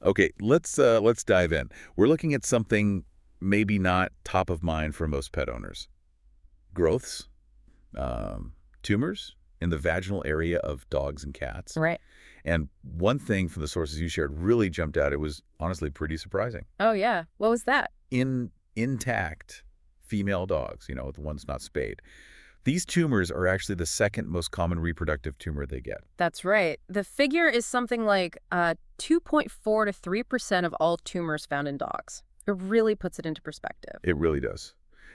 Okay, let's dive in. We're looking at something maybe not top of mind for most pet owners. Growths, tumors in the vaginal area of dogs and cats. Right. And one thing from the sources you shared really jumped out. It was honestly pretty surprising. Oh, yeah. What was that? In intact female dogs, the ones not spayed, these tumors are actually the second most common reproductive tumor they get. That's right. The figure is something like 2.4 to 3% of all tumors found in dogs. It really puts it into perspective. It really does,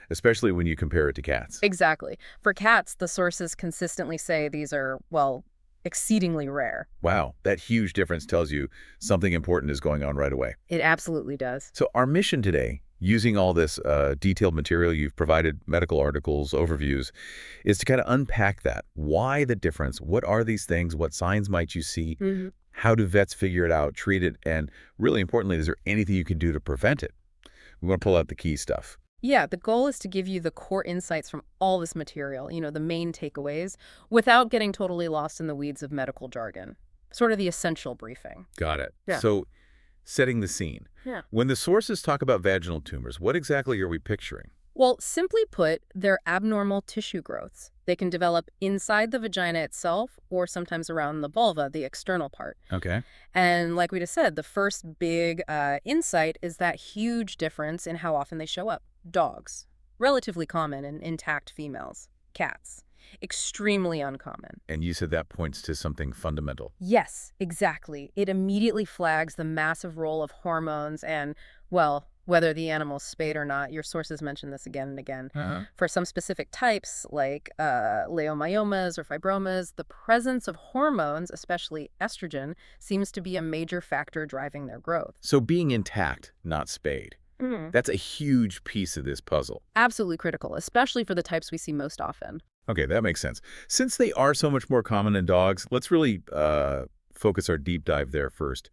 especially when you compare it to cats. Exactly. For cats, the sources consistently say these are, well, exceedingly rare. Wow, that huge difference tells you something important is going on right away. It absolutely does. So our mission today, using all this detailed material you've provided, medical articles, overviews, is to kind of unpack that. Why the difference? What are these things? What signs might you see? How do vets figure it out, treat it? And really importantly, is there anything you can do to prevent it? We want to pull out the key stuff. Yeah, the goal is to give you the core insights from all this material, the main takeaways, without getting totally lost in the weeds of medical jargon. Sort of the essential briefing. Got it. Yeah. So setting the scene. Yeah. When the sources talk about vaginal tumors, what exactly are we picturing? Well, simply put, they're abnormal tissue growths. They can develop inside the vagina itself or sometimes around the vulva, the external part. Okay. And like we just said, the first big insight is that huge difference in how often they show up. Dogs, relatively common in intact females. Cats, extremely uncommon. And you said that points to something fundamental. Yes, exactly. It immediately flags the massive role of hormones and, well, whether the animal's spayed or not. Your sources mention this again and again. For some specific types, like leiomyomas or fibromas, the presence of hormones, especially estrogen, seems to be a major factor driving their growth. So being intact, not spayed. That's a huge piece of this puzzle. Absolutely critical, especially for the types we see most often. Okay, that makes sense. Since they are so much more common in dogs, let's really focus our deep dive there first.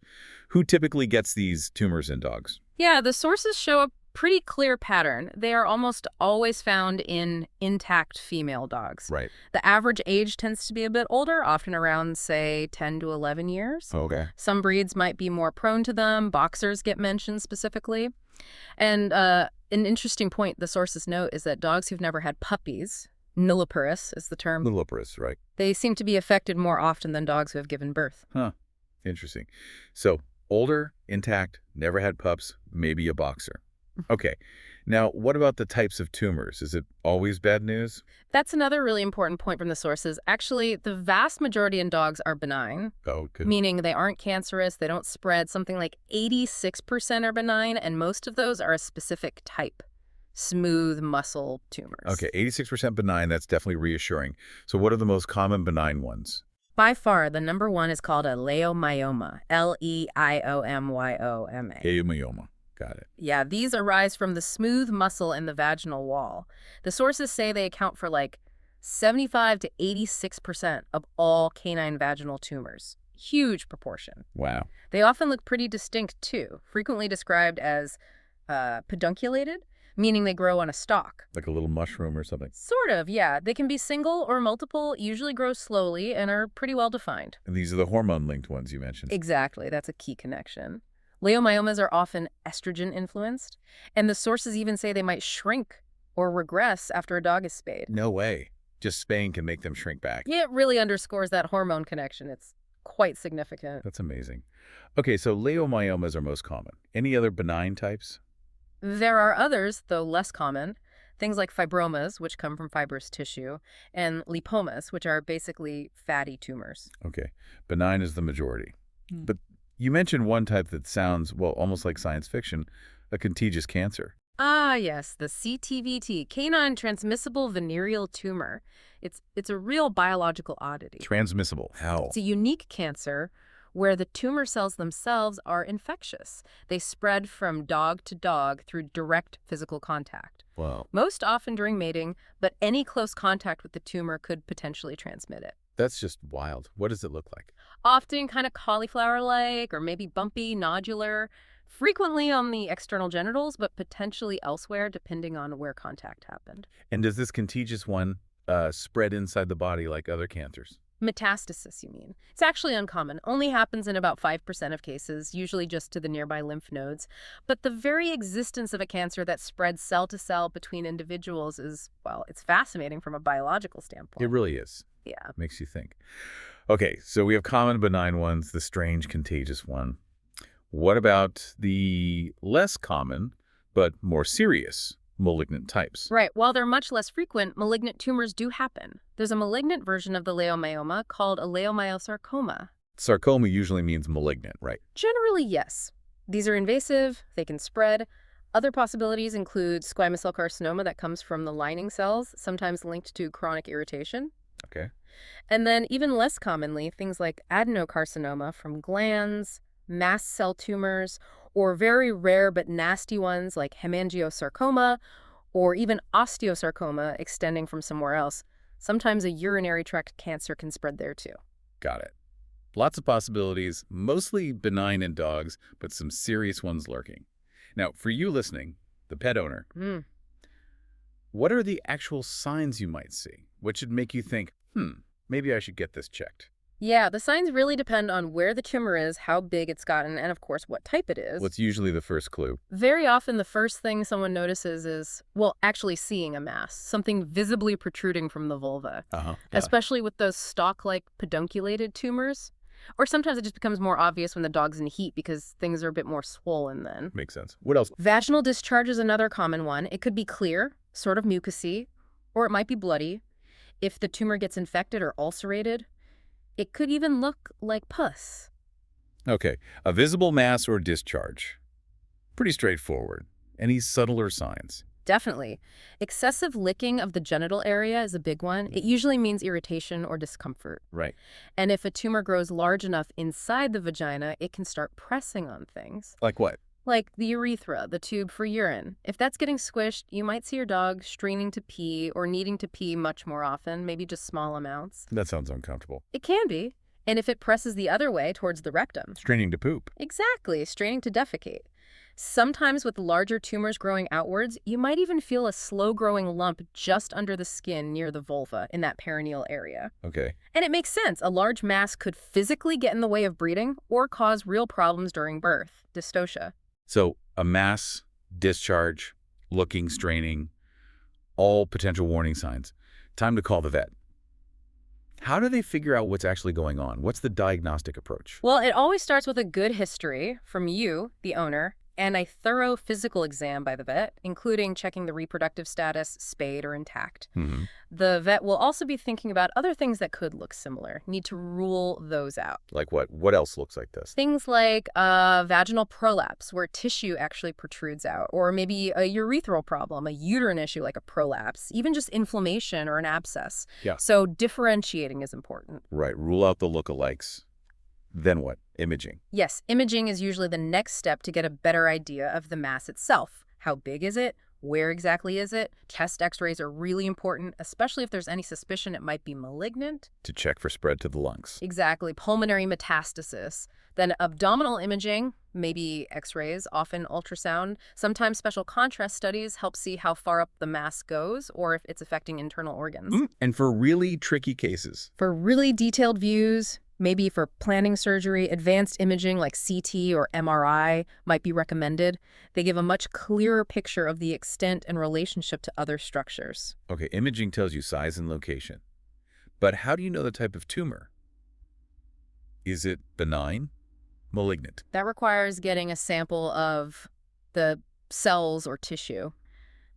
Who typically gets these tumors in dogs? Yeah, the sources show a pretty clear pattern. They are almost always found in intact female dogs. Right. The average age tends to be a bit older, often around, say, 10 to 11 years. Okay. Some breeds might be more prone to them. Boxers get mentioned specifically. And an interesting point the sources note is that dogs who've never had puppies, nulliparous is the term, Nulliparous, right. they seem to be affected more often than dogs who have given birth. Huh. Interesting. So older, intact, never had pups, maybe a boxer. Okay. Now, what about the types of tumors? Is it always bad news? That's another really important point from the sources. Actually, the vast majority in dogs are benign, Oh, good. meaning they aren't cancerous, they don't spread. Something like 86% are benign, and most of those are a specific type, smooth muscle tumors. Okay, 86% benign, that's definitely reassuring. So what are the most common benign ones? By far, the number one is called a leiomyoma, Leiomyoma. Leiomyoma. Got it. Yeah, these arise from the smooth muscle in the vaginal wall. The sources say they account for like 75 to 86% of all canine vaginal tumors. Huge proportion. Wow. They often look pretty distinct too, frequently described as pedunculated, meaning they grow on a stalk. Like a little mushroom or something. Sort of, yeah. They can be single or multiple, usually grow slowly, and are pretty well defined. And these are the hormone-linked ones you mentioned. Exactly, that's a key connection. Leiomyomas are often estrogen influenced, and the sources even say they might shrink or regress after a dog is spayed. No way. Just spaying can make them shrink back. Yeah, it really underscores that hormone connection. It's quite significant. That's amazing. Okay, so leiomyomas are most common. Any other benign types? There are others, though less common, things like fibromas, which come from fibrous tissue, and lipomas, which are basically fatty tumors. Okay, benign is the majority. But you mentioned one type that sounds, well, almost like science fiction, a contagious cancer. Ah, yes, the CTVT, canine transmissible venereal tumor. It's a real biological oddity. Transmissible. How? It's a unique cancer where the tumor cells themselves are infectious. They spread from dog to dog through direct physical contact. Wow. Most often during mating, but any close contact with the tumor could potentially transmit it. That's just wild. What does it look like? Often kind of cauliflower-like or maybe bumpy, nodular, frequently on the external genitals, but potentially elsewhere depending on where contact happened. And does this contagious one spread inside the body like other cancers? Metastasis, you mean? It's actually uncommon. Only happens in about 5% of cases, usually just to the nearby lymph nodes. But the very existence of a cancer that spreads cell to cell between individuals is, well, it's fascinating from a biological standpoint. It really is. Yeah. Makes you think. Okay, so we have common benign ones, the strange contagious one. What about the less common but more serious malignant types? Right. While they're much less frequent, malignant tumors do happen. There's a malignant version of the leiomyoma called a leiomyosarcoma. Sarcoma usually means malignant, right? Generally, yes. These are invasive, they can spread. Other possibilities include squamous cell carcinoma that comes from the lining cells, sometimes linked to chronic irritation. Okay. And then even less commonly, things like adenocarcinoma from glands, mast cell tumors, or very rare but nasty ones like hemangiosarcoma, or even osteosarcoma extending from somewhere else. Sometimes a urinary tract cancer can spread there too. Got it. Lots of possibilities, mostly benign in dogs, but some serious ones lurking. Now, for you listening, the pet owner, what are the actual signs you might see? What should make you think, maybe I should get this checked? Yeah, the signs really depend on where the tumor is, how big it's gotten, and of course what type it is. What's usually the first clue? Very often the first thing someone notices is, well, actually seeing a mass, something visibly protruding from the vulva, especially with those stalk-like pedunculated tumors. Or sometimes it just becomes more obvious when the dog's in heat because things are a bit more swollen then. Makes sense. What else? Vaginal discharge is another common one. It could be clear, sort of mucousy, or it might be bloody. If the tumor gets infected or ulcerated, it could even look like pus. Okay, a visible mass or discharge. Pretty straightforward. Any subtler signs? Definitely. Excessive licking of the genital area is a big one. It usually means irritation or discomfort. Right. And if a tumor grows large enough inside the vagina, it can start pressing on things. Like what? Like the urethra, the tube for urine. If that's getting squished, you might see your dog straining to pee or needing to pee much more often, maybe just small amounts. That sounds uncomfortable. It can be. And if it presses the other way towards the rectum. Straining to poop. Exactly, straining to defecate. Sometimes with larger tumors growing outwards, you might even feel a slow-growing lump just under the skin near the vulva in that perineal area. Okay. And it makes sense. A large mass could physically get in the way of breeding or cause real problems during birth, dystocia. So a mass, discharge, looking, straining, all potential warning signs. Time to call the vet. How do they figure out what's actually going on? What's the diagnostic approach? Well, it always starts with a good history from you, the owner, and a thorough physical exam by the vet, including checking the reproductive status, spayed or intact. The vet will also be thinking about other things that could look similar. Need to rule those out. Like what? What else looks like this? Things like vaginal prolapse, where tissue actually protrudes out, or maybe a urethral problem, a uterine issue like a prolapse, even just inflammation or an abscess. Yeah. So differentiating is important. Right. Rule out the lookalikes. Then what? Imaging. Yes, imaging is usually the next step to get a better idea of the mass itself. How big is it? Where exactly is it? Chest x-rays are really important, especially if there's any suspicion it might be malignant. To check for spread to the lungs. Exactly. Pulmonary metastasis. Then abdominal imaging, maybe x-rays, often ultrasound. Sometimes special contrast studies help see how far up the mass goes or if it's affecting internal organs. And for really tricky cases. For really detailed views, maybe for planning surgery, advanced imaging like CT or MRI might be recommended. They give a much clearer picture of the extent and relationship to other structures. Okay, imaging tells you size and location. But how do you know the type of tumor? Is it benign? Malignant? That requires getting a sample of the cells or tissue.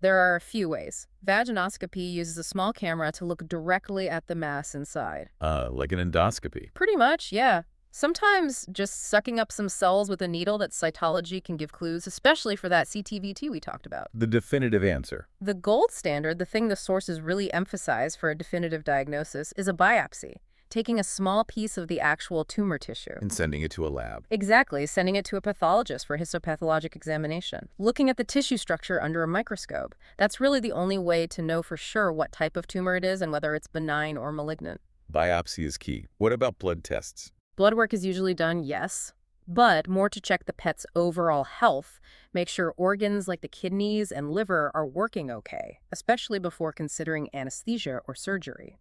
There are a few ways. Vaginoscopy uses a small camera to look directly at the mass inside. Like an endoscopy. Pretty much, yeah. Sometimes just sucking up some cells with a needle that cytology can give clues, especially for that CTVT we talked about. The definitive answer. The gold standard, the thing the sources really emphasize for a definitive diagnosis, is a biopsy, taking a small piece of the actual tumor tissue. And sending it to a lab. Exactly, sending it to a pathologist for histopathologic examination. Looking at the tissue structure under a microscope. That's really the only way to know for sure what type of tumor it is and whether it's benign or malignant. Biopsy is key. What about blood tests? Blood work is usually done, yes, but more to check the pet's overall health, make sure organs like the kidneys and liver are working okay, especially before considering anesthesia or surgery.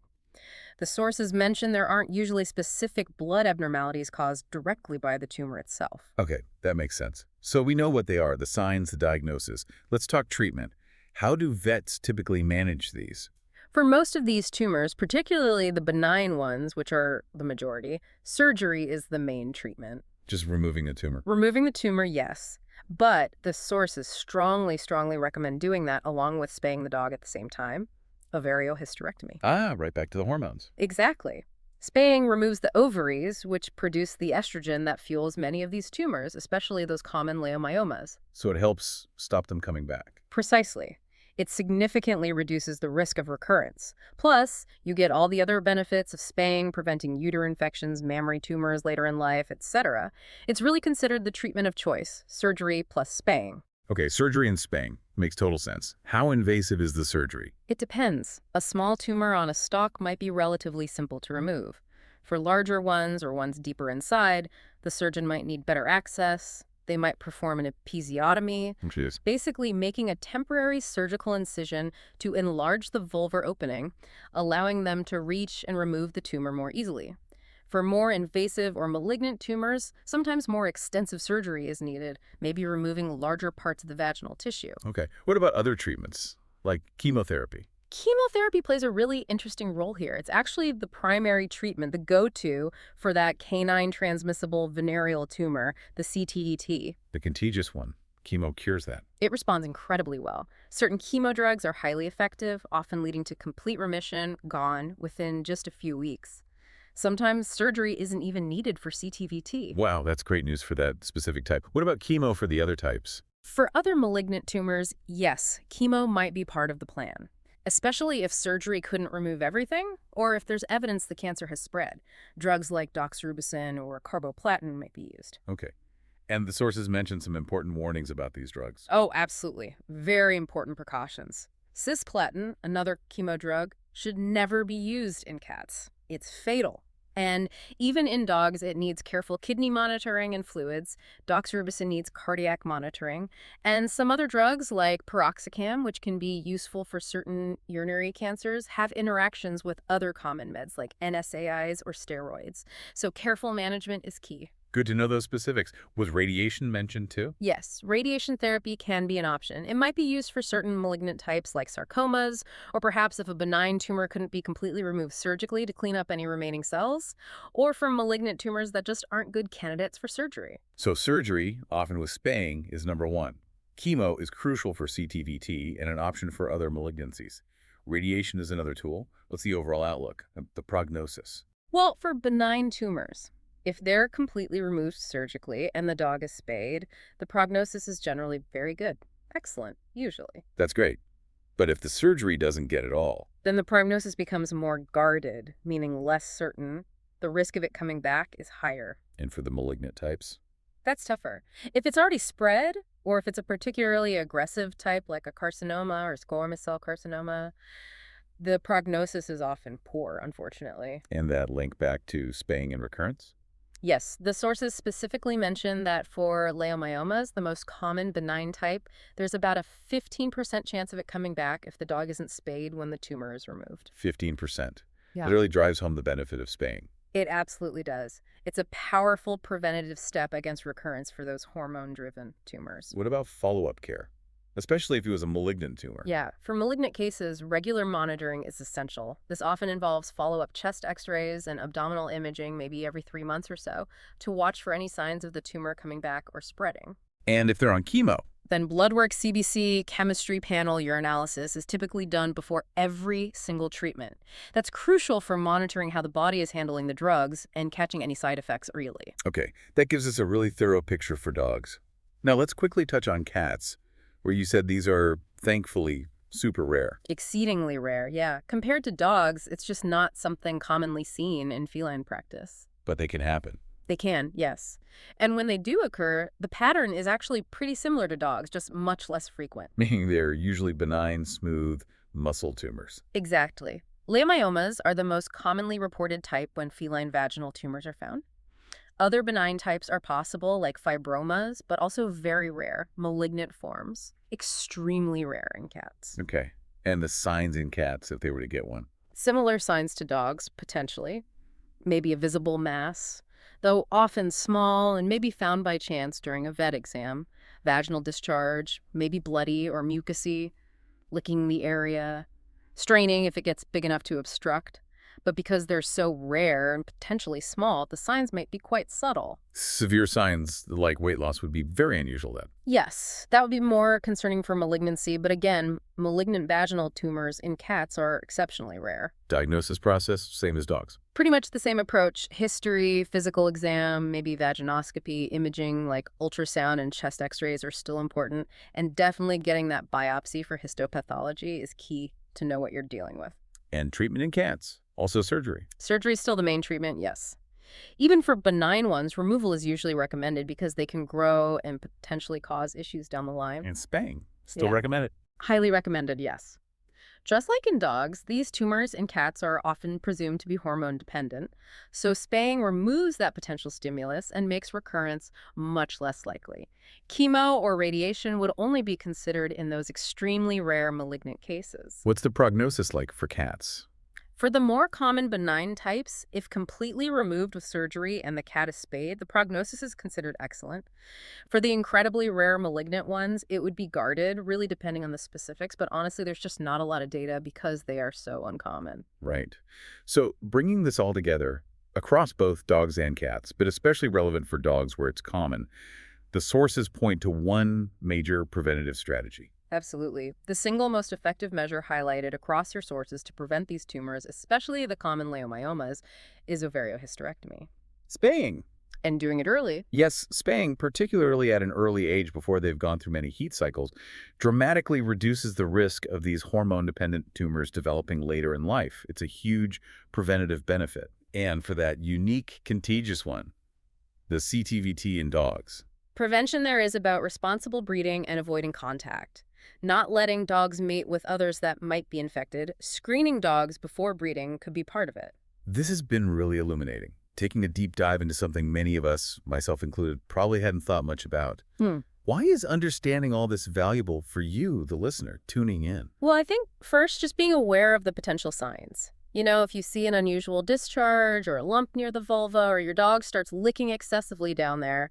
The sources mention there aren't usually specific blood abnormalities caused directly by the tumor itself. Okay, that makes sense. So we know what they are, the signs, the diagnosis. Let's talk treatment. How do vets typically manage these? For most of these tumors, particularly the benign ones, which are the majority, surgery is the main treatment. Just removing the tumor. Removing the tumor, yes, but the sources strongly recommend doing that along with spaying the dog at the same time. Ovariohysterectomy. Ah, right back to the hormones. Exactly. Spaying removes the ovaries, which produce the estrogen that fuels many of these tumors, especially those common leiomyomas. So it helps stop them coming back. Precisely. It significantly reduces the risk of recurrence. Plus, you get all the other benefits of spaying, preventing uterine infections, mammary tumors later in life, etc. It's really considered the treatment of choice, surgery plus spaying. Okay, surgery and spaying. Makes total sense. How invasive is the surgery? It depends. A small tumor on a stalk might be relatively simple to remove. For larger ones or ones deeper inside, the surgeon might need better access. They might perform an episiotomy, Jeez. basically making a temporary surgical incision to enlarge the vulvar opening, allowing them to reach and remove the tumor more easily. For more invasive or malignant tumors, sometimes more extensive surgery is needed, maybe removing larger parts of the vaginal tissue. Okay. What about other treatments, like chemotherapy? Chemotherapy plays a really interesting role here. It's actually the primary treatment, the go-to for that canine transmissible venereal tumor, the CTET. The contagious one. Chemo cures that. It responds incredibly well. Certain chemo drugs are highly effective, often leading to complete remission, gone, within just a few weeks. Sometimes surgery isn't even needed for CTVT. Wow, that's great news for that specific type. What about chemo for the other types? For other malignant tumors, yes, chemo might be part of the plan, especially if surgery couldn't remove everything or if there's evidence the cancer has spread. Drugs like doxorubicin or carboplatin might be used. Okay. And the sources mention some important warnings about these drugs. Oh, absolutely. Very important precautions. Cisplatin, another chemo drug, should never be used in cats. It's fatal. And even in dogs, it needs careful kidney monitoring and fluids. Doxorubicin needs cardiac monitoring. And some other drugs like piroxicam, which can be useful for certain urinary cancers, have interactions with other common meds like NSAIDs or steroids. So careful management is key. Good to know those specifics. Was radiation mentioned too? Yes, radiation therapy can be an option. It might be used for certain malignant types like sarcomas, or perhaps if a benign tumor couldn't be completely removed surgically to clean up any remaining cells, or for malignant tumors that just aren't good candidates for surgery. So surgery, often with spaying, is number one. Chemo is crucial for CTVT and an option for other malignancies. Radiation is another tool. What's the overall outlook? The prognosis. Well, for benign tumors, if they're completely removed surgically and the dog is spayed, the prognosis is generally very good. Excellent, usually. That's great. But if the surgery doesn't get it all, Then the prognosis becomes more guarded, meaning less certain. The risk of it coming back is higher. and for the malignant types, That's tougher. If it's already spread, or if it's a particularly aggressive type like a carcinoma or squamous cell carcinoma, the prognosis is often poor, unfortunately. and that link back to spaying and recurrence? Yes, the sources specifically mention that for leiomyomas, the most common benign type, there's about a 15% chance of it coming back if the dog isn't spayed when the tumor is removed. 15%. Yeah. That really drives home the benefit of spaying. It absolutely does. It's a powerful preventative step against recurrence for those hormone-driven tumors. What about follow-up care? Especially if it was a malignant tumor. Yeah, for malignant cases, regular monitoring is essential. This often involves follow-up chest x-rays and abdominal imaging maybe every 3 months or so to watch for any signs of the tumor coming back or spreading. And if they're on chemo, Then blood work, CBC, chemistry panel, urinalysis is typically done before every single treatment. That's crucial for monitoring how the body is handling the drugs and catching any side effects early. okay, that gives us a really thorough picture for dogs. Now let's quickly touch on cats, where you said these are, thankfully, super rare. Exceedingly rare, yeah. Compared to dogs, it's just not something commonly seen in feline practice. But they can happen. They can, yes. And when they do occur, the pattern is actually pretty similar to dogs, just much less frequent. Meaning they're usually benign, smooth muscle tumors. Exactly. Leiomyomas are the most commonly reported type when feline vaginal tumors are found. Other benign types are possible, like fibromas, but also very rare, malignant forms. Extremely rare in cats. Okay. And the signs in cats, if they were to get one. Similar signs to dogs, potentially. Maybe a visible mass, though often small and maybe found by chance during a vet exam. Vaginal discharge, maybe bloody or mucousy, licking the area, straining if it gets big enough to obstruct. But because they're so rare and potentially small, the signs might be quite subtle. Severe signs like weight loss would be very unusual then. Yes, that would be more concerning for malignancy, but again, malignant vaginal tumors in cats are exceptionally rare. Diagnosis process, same as dogs. Pretty much the same approach. History, physical exam, maybe vaginoscopy, imaging like ultrasound and chest x-rays are still important. And definitely getting that biopsy for histopathology is key to know what you're dealing with. And treatment in cats, also surgery. Surgery is still the main treatment, yes. Even for benign ones, removal is usually recommended because they can grow and potentially cause issues down the line. And spaying, still Yeah. recommended. Highly recommended, yes. Just like in dogs, these tumors in cats are often presumed to be hormone dependent, so spaying removes that potential stimulus and makes recurrence much less likely. Chemo or radiation would only be considered in those extremely rare malignant cases. What's the prognosis like for cats? For the more common benign types, if completely removed with surgery and the cat is spayed, the prognosis is considered excellent. For the incredibly rare malignant ones, it would be guarded, really depending on the specifics, but honestly, there's just not a lot of data because they are so uncommon. Right. So bringing this all together across both dogs and cats, but especially relevant for dogs where it's common, the sources point to one major preventative strategy. Absolutely. The single most effective measure highlighted across your sources to prevent these tumors, especially the common leiomyomas, is ovariohysterectomy. Spaying. And doing it early. Yes, spaying, particularly at an early age before they've gone through many heat cycles, dramatically reduces the risk of these hormone-dependent tumors developing later in life. It's a huge preventative benefit. And for that unique contagious one, the CTVT in dogs. Prevention there is about responsible breeding and avoiding contact. Not letting dogs mate with others that might be infected. Screening dogs before breeding could be part of it. This has been really illuminating, taking a deep dive into something many of us, myself included, probably hadn't thought much about. Why is understanding all this valuable for you, the listener, tuning in? Well, I think first, just being aware of the potential signs. You know, if you see an unusual discharge or a lump near the vulva or your dog starts licking excessively down there,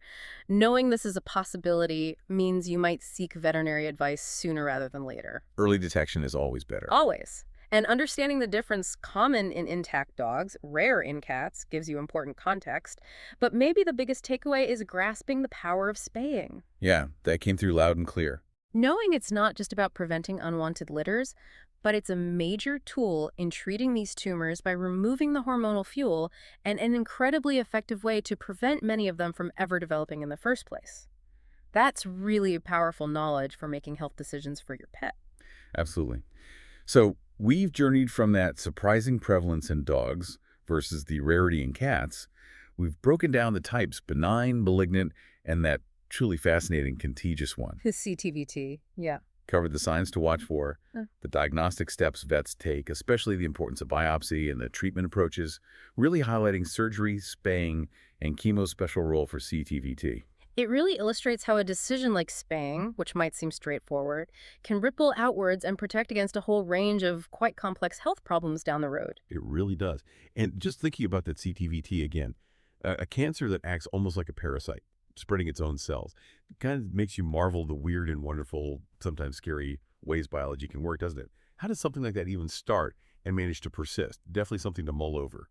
knowing this is a possibility means you might seek veterinary advice sooner rather than later. Early detection is always better. Always. And understanding the difference common in intact dogs, rare in cats, gives you important context. But maybe the biggest takeaway is grasping the power of spaying. Yeah, that came through loud and clear. Knowing it's not just about preventing unwanted litters, but it's a major tool in treating these tumors by removing the hormonal fuel and an incredibly effective way to prevent many of them from ever developing in the first place. That's really powerful knowledge for making health decisions for your pet. Absolutely. So we've journeyed from that surprising prevalence in dogs versus the rarity in cats. We've broken down the types, benign, malignant, and that truly fascinating contagious one. His CTVT, yeah. Covered the signs to watch for, the diagnostic steps vets take, especially the importance of biopsy and the treatment approaches, really highlighting surgery, spaying, and chemo's special role for CTVT. It really illustrates how a decision like spaying, which might seem straightforward, can ripple outwards and protect against a whole range of quite complex health problems down the road. It really does. And just thinking about that CTVT again, a cancer that acts almost like a parasite, spreading its own cells, kind of makes you marvel the weird and wonderful, sometimes scary ways biology can work, doesn't it? How does something like that even start and manage to persist? Definitely something to mull over.